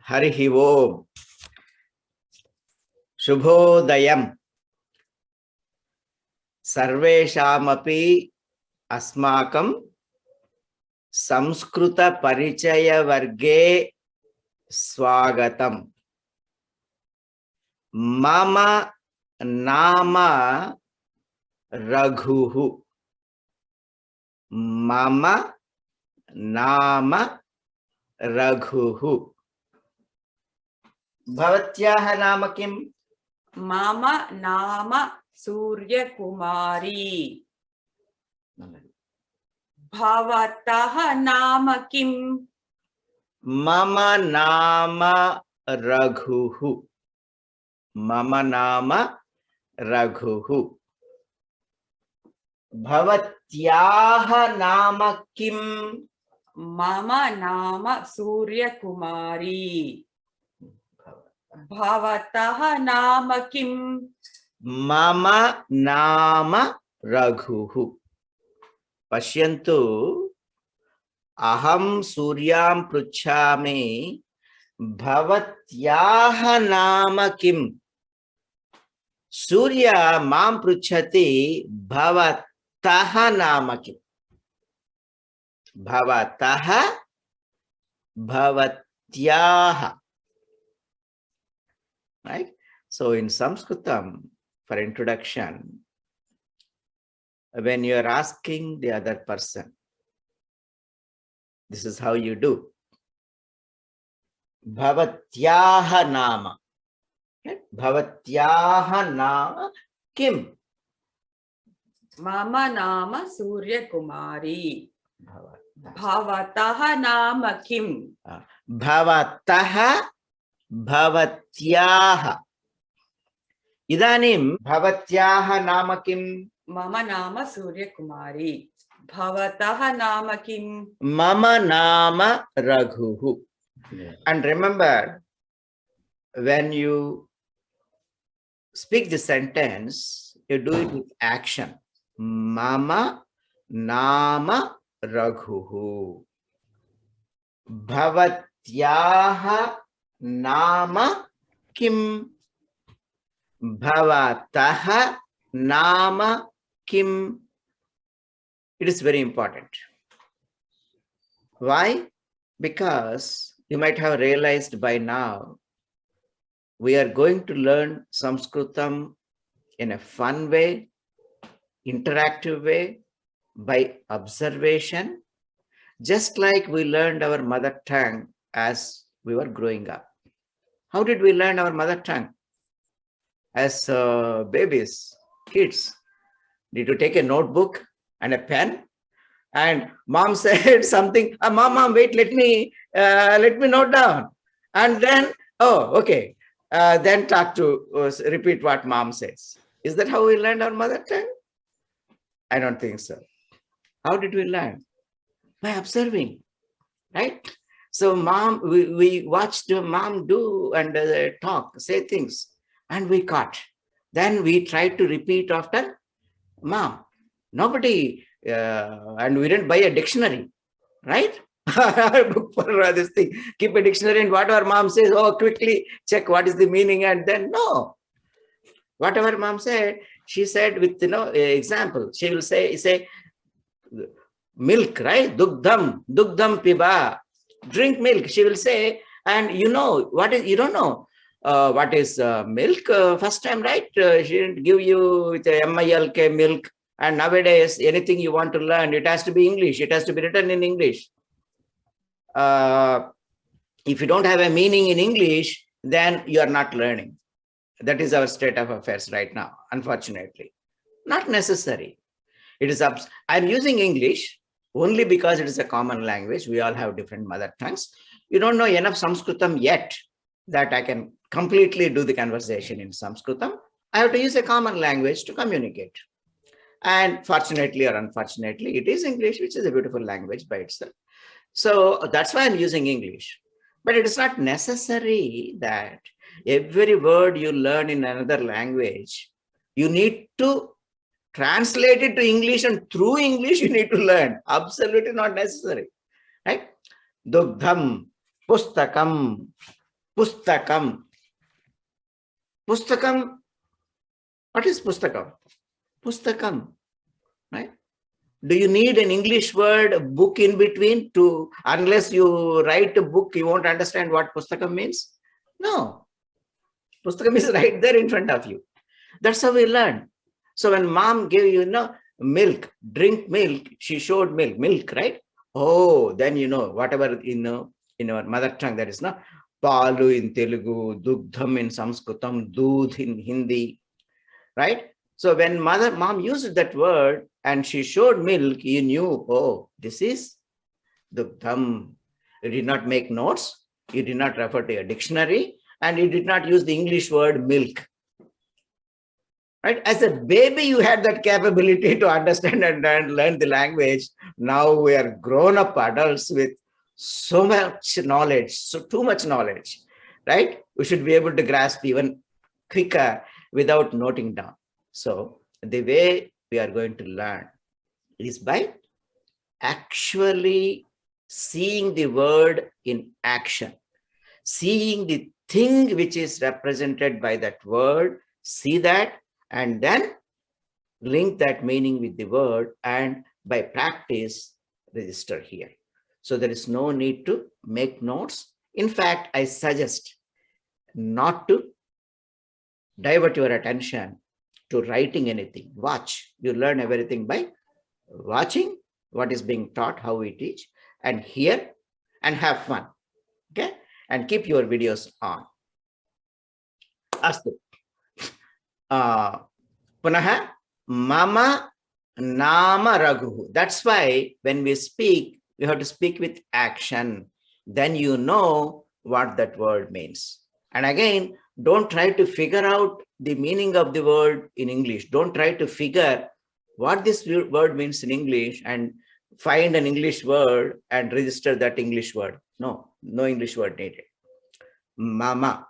Harihi Om. Shubhodayam. Sarveshamapi asmakam Samskrita Parichaya Varge Swagatam. Mama Nama Raghuhu. Mama Nama Raghuhu. Bhavatyaha nama kim? Mama Nama Surya Kumari. Bhavataha Nama Kim? Mama Nama Raghuhu. Mama Nama Raghuhu. Bhavatyaha nama kim? Mama Nama Surya Kumari. Bhavataha Nama Kim? Mama Nama Raghuhu. Pashyantu aham suryam pruchhami bhavatyaha nama kim? Surya mam pruchhati bhavataha nama kim? Bhavataha bhavatyaha. Right? So in Samskritam, for introduction, when you are asking the other person, this is how you do. Bhavatyaha nama. Right? Bhavatyaha nama kim? Mama Nama Surya Kumari. Bhavataha Nama Kim? Bhavataha bhavatyaha. Idanim bhavatyaha nama kim? Mama Nama Surya Kumari. Bhavataha Nama Kim? Mama nama Raghuhu. And remember, when you speak the sentence, you do it with action. Mama nama Raghuhu. Bhavatyaha nama kim? Bhavataha nama kim? It is very important. Why? Because you might have realized by now, we are going to learn Samskritam in a fun way, interactive way, by observation, just like we learned our mother tongue as we were growing up. How did we learn our mother tongue? As babies, kids. Did you take a notebook and a pen? And mom said something, mom, wait, let me note down. And then, oh, okay. Then repeat what mom says. Is that how we learned our mother tongue? I don't think so. How did we learn? By observing, right? So mom, we watched mom do and talk, say things, and we caught. Then we tried to repeat after mom. Nobody, and we didn't buy a dictionary, right? Book for this thing. Keep a dictionary and whatever mom says, oh, quickly check what is the meaning, and then no. Whatever mom said, she said with example. She will say milk, right? Dugdham piba. Drink milk. She will say, and you don't know what is milk first time, right? She didn't give you with a MILK milk. And nowadays, anything you want to learn, it has to be English. It has to be written in English. If you don't have a meaning in English, then you are not learning. That is our state of affairs right now, unfortunately. Not necessary. It is I'm using English only because it is a common language. We all have different mother tongues. You don't know enough Samskritam yet that I can completely do the conversation in Samskritam. I have to use a common language to communicate. And fortunately or unfortunately, it is English, which is a beautiful language by itself. So that's why I'm using English. But it is not necessary that every word you learn in another language, you need to translate it to English, and through English you need to learn. Absolutely not necessary. Right? Dugdham, pustakam, Pustakam. Pustakam. What is pustakam? Pustakam, right? Do you need an English word, book in between to, unless you write a book, you won't understand what pustakam means? No. Pustakam is right there in front of you. That's how we learn. So when mom gave you, milk, drink milk, she showed milk, right? Oh, then whatever in our mother tongue, that is palu in Telugu, dugdham in Samskritam, doodh in Hindi, right? So when mom used that word and she showed milk, you knew, oh, this is dugdham. You did not make notes, you did not refer to a dictionary, and you did not use the English word milk. Right? As a baby, you had that capability to understand and learn the language. Now we are grown-up adults with so much knowledge, so too much knowledge, right? We should be able to grasp even quicker without noting down. So the way we are going to learn is by actually seeing the word in action, seeing the thing which is represented by that word, see that, and then link that meaning with the word, and by practice, register here. So there is no need to make notes. In fact, I suggest not to divert your attention to writing anything. Watch. You learn everything by watching what is being taught, how we teach, and hear and have fun. Okay? And keep your videos on. Astu. Punaha, mama nama raghu. That's why when we speak, we have to speak with action. Then you know what that word means. And again, don't try to figure out the meaning of the word in English. Don't try to figure what this word means in English and find an English word and register that English word. No English word needed. Mama.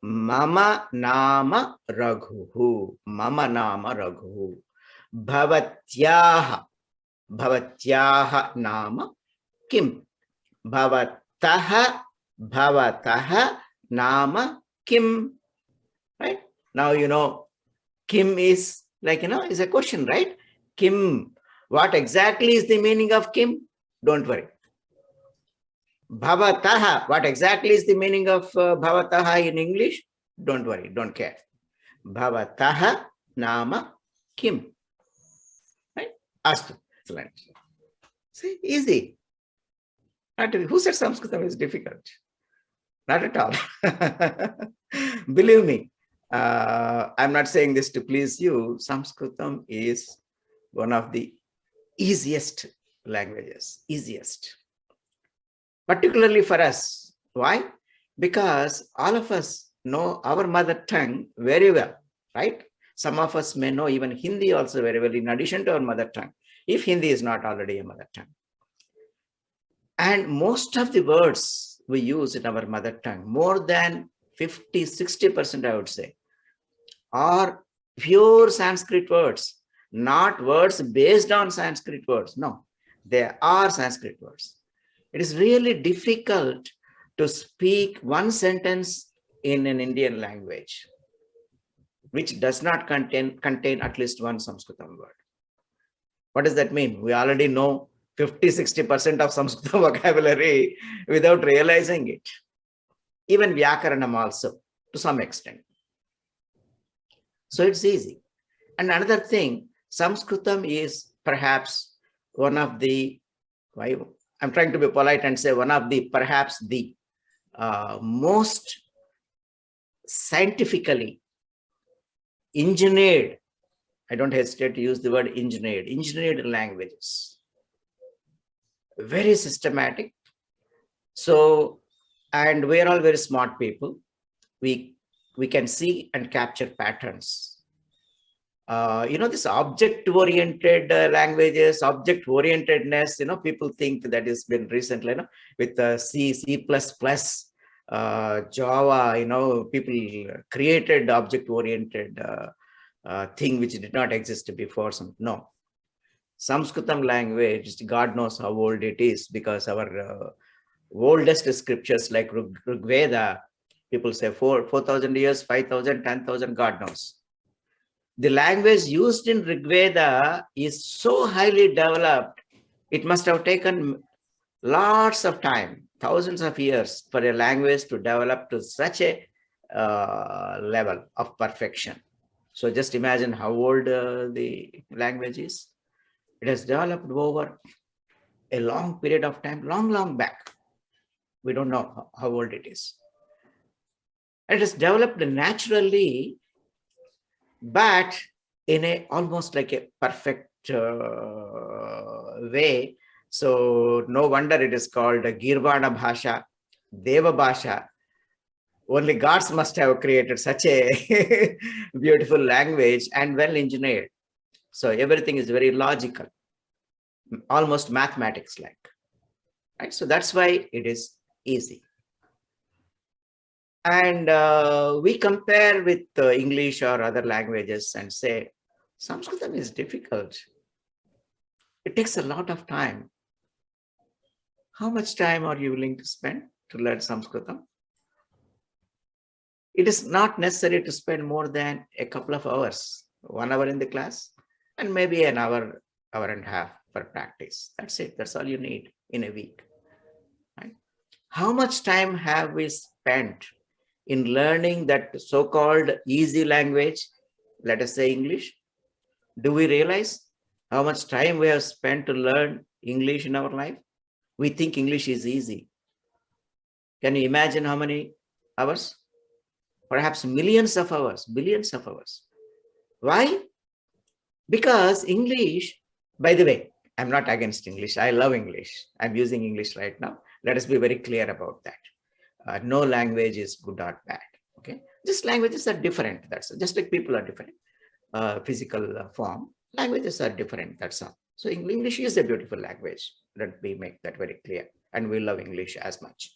Mama nama raghu. Mama nama raghu. Bhavatyaha. Bhavatyaha nama kim. Bhavataha. Bhavataha nama kim. Right? Now you know kim is like, is a question, right? Kim. What exactly is the meaning of kim? Don't worry. Bhavataha. What exactly is the meaning of bhavataha in English? Don't worry, don't care. Bhavataha nama kim. Right? Astu. Excellent. See, easy. Who said Samskritam is difficult? Not at all. Believe me, I'm not saying this to please you. Samskritam is one of the easiest languages, easiest. Particularly for us. Why? Because all of us know our mother tongue very well, right? Some of us may know even Hindi also very well, in addition to our mother tongue, if Hindi is not already a mother tongue. And most of the words we use in our mother tongue, more than 50, 60%, I would say, are pure Sanskrit words, not words based on Sanskrit words. No, they are Sanskrit words. It is really difficult to speak one sentence in an Indian language, which does not contain at least one Samskritam word. What does that mean? We already know 50, 60% of Samskritam vocabulary without realizing it. Even Vyakaranam also, to some extent. So it's easy. And another thing, Samskritam is perhaps one of the, I'm trying to be polite and say one of the, perhaps the most scientifically engineered, I don't hesitate to use the word engineered languages. Very systematic. So, and we're all very smart people. We can see and capture patterns. This object-oriented languages, object-orientedness, people think that has been recently, with C, C++, Java, people created object-oriented thing which did not exist before. No. Samskritam language, God knows how old it is, because our oldest scriptures like Rig Veda People say 4,000 years, 5,000, 10,000, God knows. The language used in Rig Veda is so highly developed, it must have taken lots of time, thousands of years for a language to develop to such a level of perfection. So just imagine how old the language is. It has developed over a long period of time, long back. We don't know how old it is. It has developed naturally, but in a almost like a perfect way. So no wonder it is called Girvana Bhasha, Deva Bhasha. Only gods must have created such a beautiful language and well engineered. So everything is very logical, almost mathematics like. Right? So that's why it is easy. And we compare with English or other languages and say, Samskritam is difficult. It takes a lot of time. How much time are you willing to spend to learn Samskritam? It is not necessary to spend more than a couple of hours, 1 hour in the class, and maybe an hour, hour and a half for practice. That's it. That's all you need in a week. Right? How much time have we spent in learning that so-called easy language, let us say English? Do we realize how much time we have spent to learn English in our life? We think English is easy. Can you imagine how many hours? Perhaps millions of hours, billions of hours. Why? Because English, by the way, I'm not against English. I love English. I'm using English right now. Let us be very clear about that. No language is good or bad. Okay, just languages are different. That's just like people are different. Physical form, languages are different. That's all. So English is a beautiful language. Let me make that very clear. And we love English as much.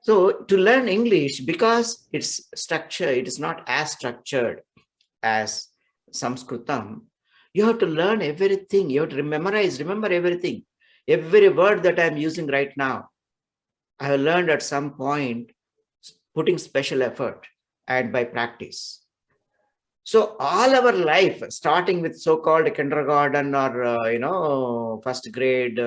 So to learn English, because its structure, it is not as structured as Samskritam, you have to learn everything. You have to remember everything. Every word that I'm using right now, I have learned at some point, putting special effort and by practice. So all our life, starting with so-called kindergarten or first grade,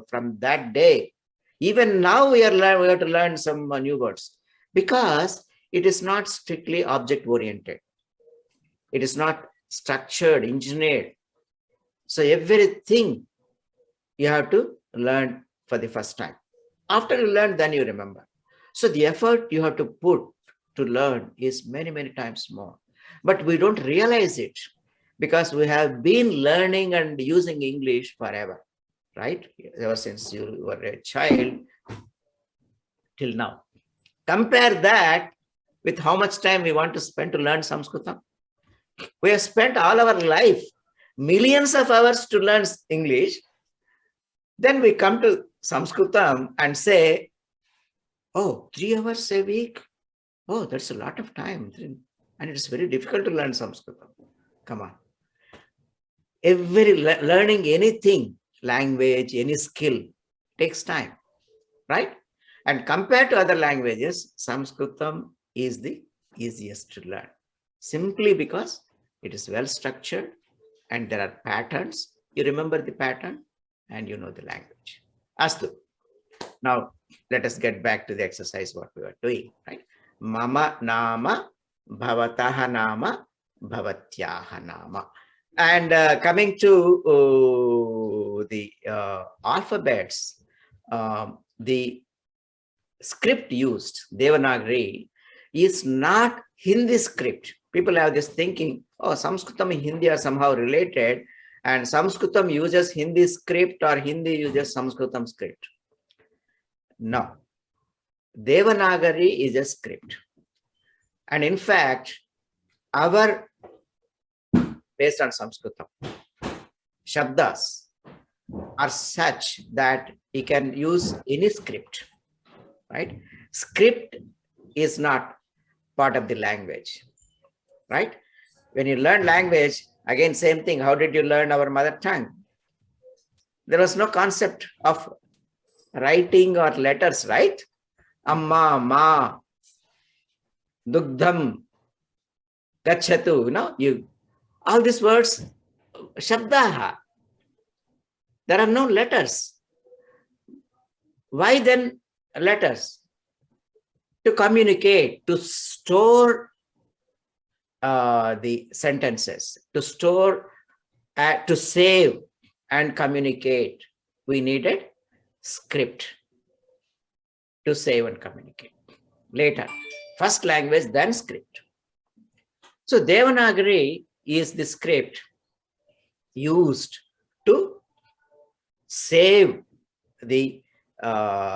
from that day, even now we have to learn some new words, because it is not strictly object oriented. It is not structured, engineered. So everything you have to learn for the first time. After you learn, then you remember. So the effort you have to put to learn is many, many times more. But we don't realize it because we have been learning and using English forever, right? Ever since you were a child till now. Compare that with how much time we want to spend to learn Samskritam. We have spent all our life, millions of hours to learn English. Then we come to Samskritam and say, oh, 3 hours a week. Oh, that's a lot of time. And it's very difficult to learn Samskritam. Come on. Learning anything, language, any skill, takes time, right? And compared to other languages, Samskritam is the easiest to learn, simply because it is well structured and there are patterns. You remember the pattern and you know the language. Astu. Now, let us get back to the exercise what we were doing, right? Mama nama, bhavataha nama, bhavatyaha nama. And coming to the alphabets, the script used, Devanagari, is not Hindi script. People have this thinking, oh, Samskritam and Hindi are somehow related, and Samskritam uses Hindi script or Hindi uses Samskritam script. No. Devanagari is a script. And in fact, our, based on Samskritam, Shabdas are such that you can use any script, right? Script is not part of the language, right? When you learn language, again, same thing. How did you learn our mother tongue? There was no concept of writing or letters, right? Amma, ma, dugdham, gachatu, all these words, shabdaha. There are no letters. Why then letters? To communicate, to store the sentences, to store, to save and communicate. We needed script to save and communicate. Later, first language, then script. So Devanagari is the script used to save the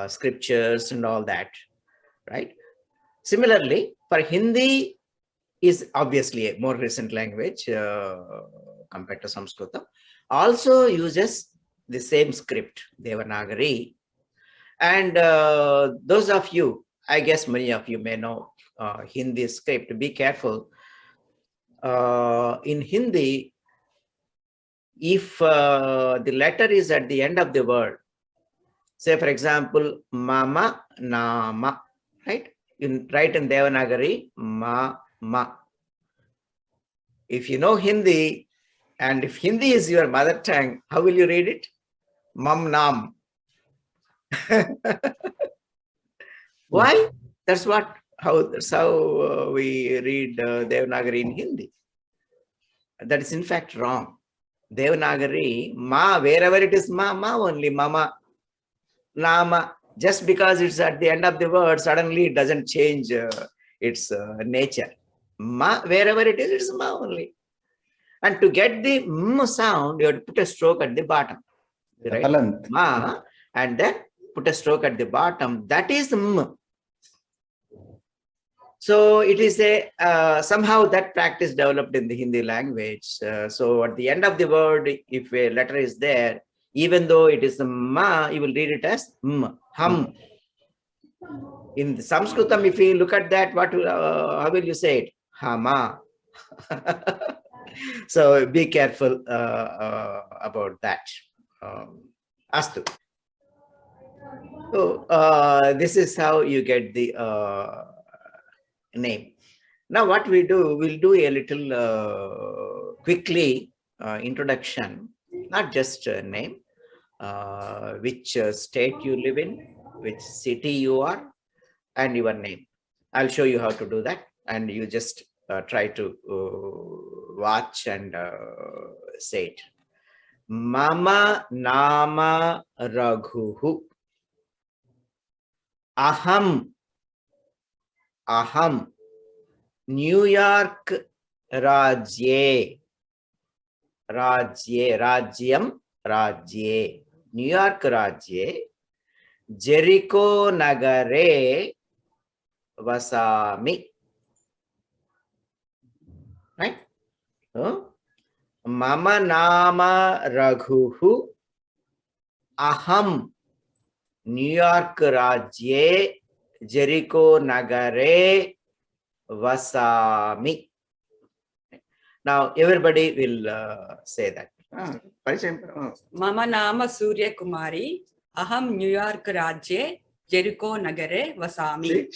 scriptures and all that, right? Similarly, for Hindi is obviously a more recent language compared to Samskritam, also uses the same script, Devanagari. And those of you, I guess many of you may know Hindi script. Be careful. In Hindi, if the letter is at the end of the word, say for example, mama, nama, right? Write in Devanagari, ma. If you know Hindi, and if Hindi is your mother tongue, how will you read it? Mam nam. Why? That's how we read Devanagari in Hindi. That is in fact wrong. Devanagari, ma, wherever it is ma only, mama, nama. Just because it's at the end of the word, suddenly it doesn't change its nature. Ma, wherever it is, it's ma only. And to get the m sound, you have to put a stroke at the bottom. Right? Ma, and then put a stroke at the bottom. That is m. So it is a somehow that practice developed in the Hindi language. So at the end of the word, if a letter is there, even though it is ma, you will read it as m, hum. In the Samskritam, if you look at that, how will you say it? Hama. So be careful about that. Astu. So this is how you get the name. Now what we'll do a little quickly introduction, not just name, which state you live in, which city you are, and your name. I'll show you how to do that, and you just try to watch and say it. Mama nama Raghuhu. Aham New York Rajye Rajyam Rajye New York Rajye Jericho Nagare Vasami. Right? Mama nama Raghuhu. Aham New York Rajye Jericho Nagare Vasami. Now everybody will say that. Mama nama Surya Kumari. Aham New York Rajye Jericho Nagare Vasami.